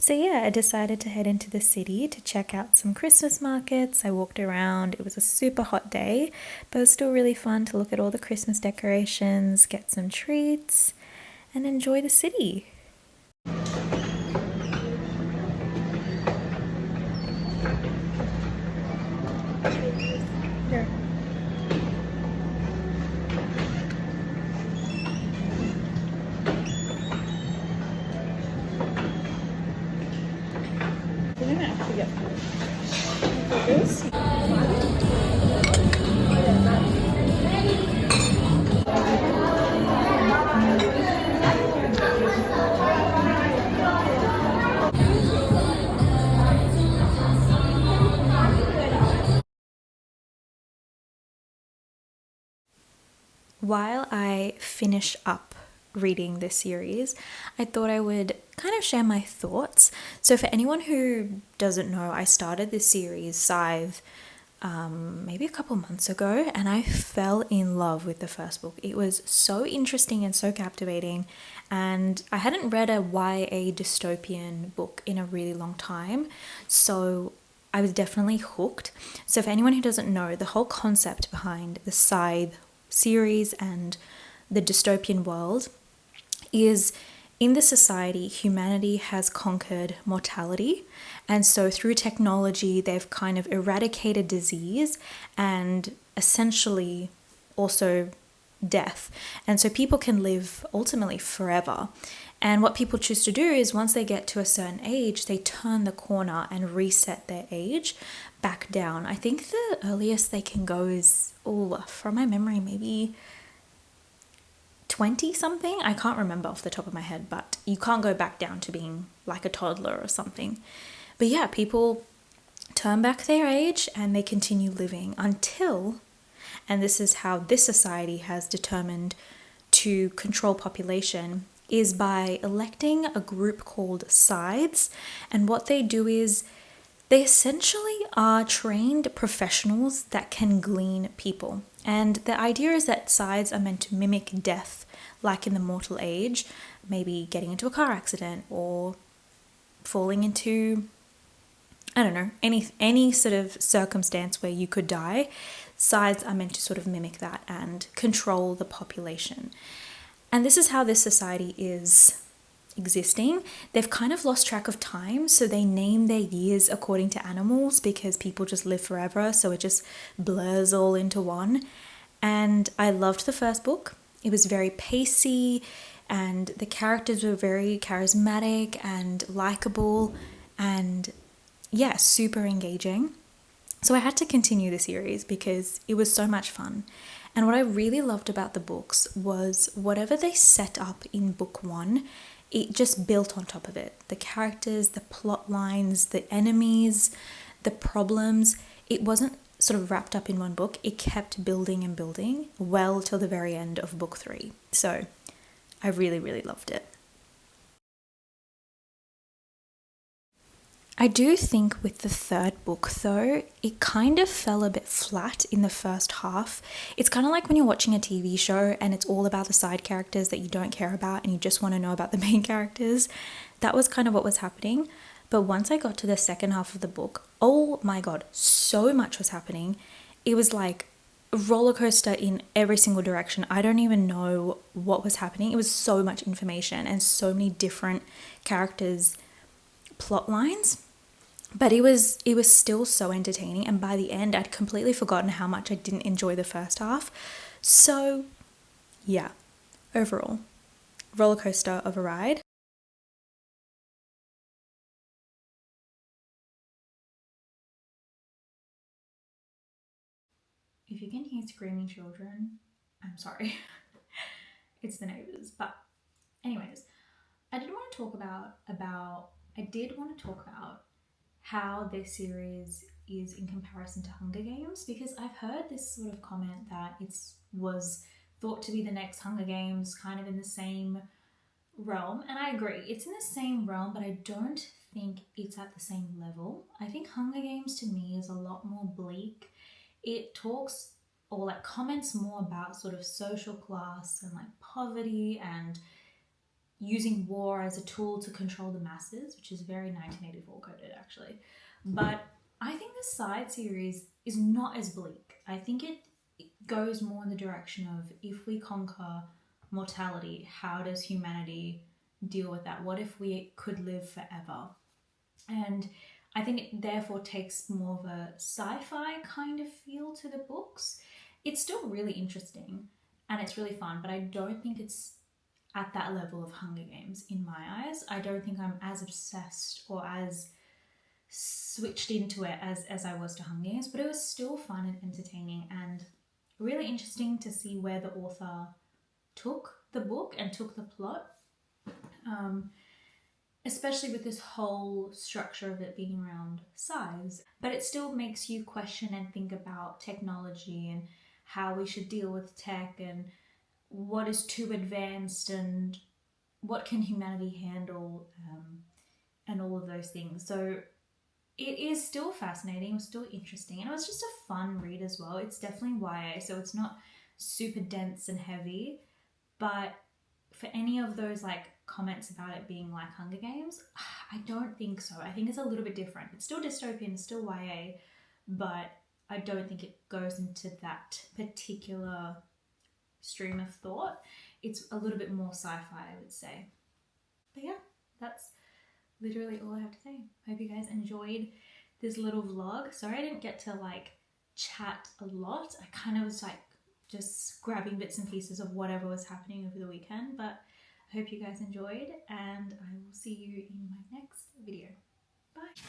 So yeah, I decided to head into the city to check out some Christmas markets. I walked around. It was a super hot day, but it was still really fun to look at all the Christmas decorations, get some treats, and enjoy the city. Here. Didn't actually get this. While I finish up reading this series, I thought I would kind of share my thoughts. So, for anyone who doesn't know, I started this series, Scythe, maybe a couple months ago, and I fell in love with the first book. It was so interesting and so captivating, and I hadn't read a YA dystopian book in a really long time, so I was definitely hooked. So, for anyone who doesn't know, the whole concept behind the Scythe series and the dystopian world is in this society, humanity has conquered mortality. And so, through technology, they've kind of eradicated disease and essentially also death. And so, people can live ultimately forever. And what people choose to do is once they get to a certain age, they turn the corner and reset their age back down. I think the earliest they can go is, oh, from my memory, maybe 20 something. I can't remember off the top of my head, but you can't go back down to being like a toddler or something. But yeah, people turn back their age and they continue living until, and this is how this society has determined to control population, is by electing a group called Scythes. And what they do is they essentially are trained professionals that can glean people. And the idea is that Scythes are meant to mimic death, like in the mortal age, maybe getting into a car accident or falling into, I don't know, any sort of circumstance where you could die. Scythes are meant to sort of mimic that and control the population. And this is how this society is existing. They've kind of lost track of time, so they name their years according to animals because people just live forever, so it just blurs all into one. And I loved the first book. It was very pacey and the characters were very charismatic and likable and yeah, super engaging. So I had to continue the series because it was so much fun. And what I really loved about the books was whatever they set up in book one, it just built on top of it. The characters, the plot lines, the enemies, the problems. It wasn't sort of wrapped up in one book. It kept building and building well till the very end of book three. So I really, really loved it. I do think with the third book, though, it kind of fell a bit flat in the first half. It's kind of like when you're watching a TV show and it's all about the side characters that you don't care about and you just want to know about the main characters. That was kind of what was happening. But once I got to the second half of the book, oh my god, so much was happening. It was like a roller coaster in every single direction. I don't even know what was happening. It was so much information and so many different characters' plot lines, but it was still so entertaining, and by the end I'd completely forgotten how much I didn't enjoy the first half. So yeah, overall, roller coaster of a ride. If you can hear screaming children, I'm sorry. It's the neighbors. But anyways, I did want to talk about how this series is in comparison to Hunger Games, because I've heard this sort of comment that it's was thought to be the next Hunger Games, kind of in the same realm, and I agree. It's in the same realm, but I don't think it's at the same level. I think Hunger Games to me is a lot more bleak. It talks or like comments more about sort of social class and like poverty and using war as a tool to control the masses, which is very 1984 coded actually. But I think the side series is not as bleak. I think it goes more in the direction of, if we conquer mortality, how does humanity deal with that? What if we could live forever? And I think it therefore takes more of a sci-fi kind of feel to the books. It's still really interesting and it's really fun, but I don't think it's at that level of Hunger Games in my eyes. I don't think I'm as obsessed or as switched into it as I was to Hunger Games, but it was still fun and entertaining and really interesting to see where the author took the book and took the plot. Especially with this whole structure of it being around size. But it still makes you question and think about technology and how we should deal with tech and what is too advanced and what can humanity handle, and all of those things. So it is still fascinating, it was still interesting, and it was just a fun read as well. It's definitely YA, so it's not super dense and heavy, but for any of those like comments about it being like Hunger Games, I don't think so. I think it's a little bit different. It's still dystopian, it's still YA, but I don't think it goes into that particular stream of thought. It's a little bit more sci-fi, I would say. But yeah, that's literally all I have to say. Hope you guys enjoyed this little vlog. Sorry I didn't get to like chat a lot. I kind of was like just grabbing bits and pieces of whatever was happening over the weekend, but I hope you guys enjoyed and I will see you in my next video. Bye.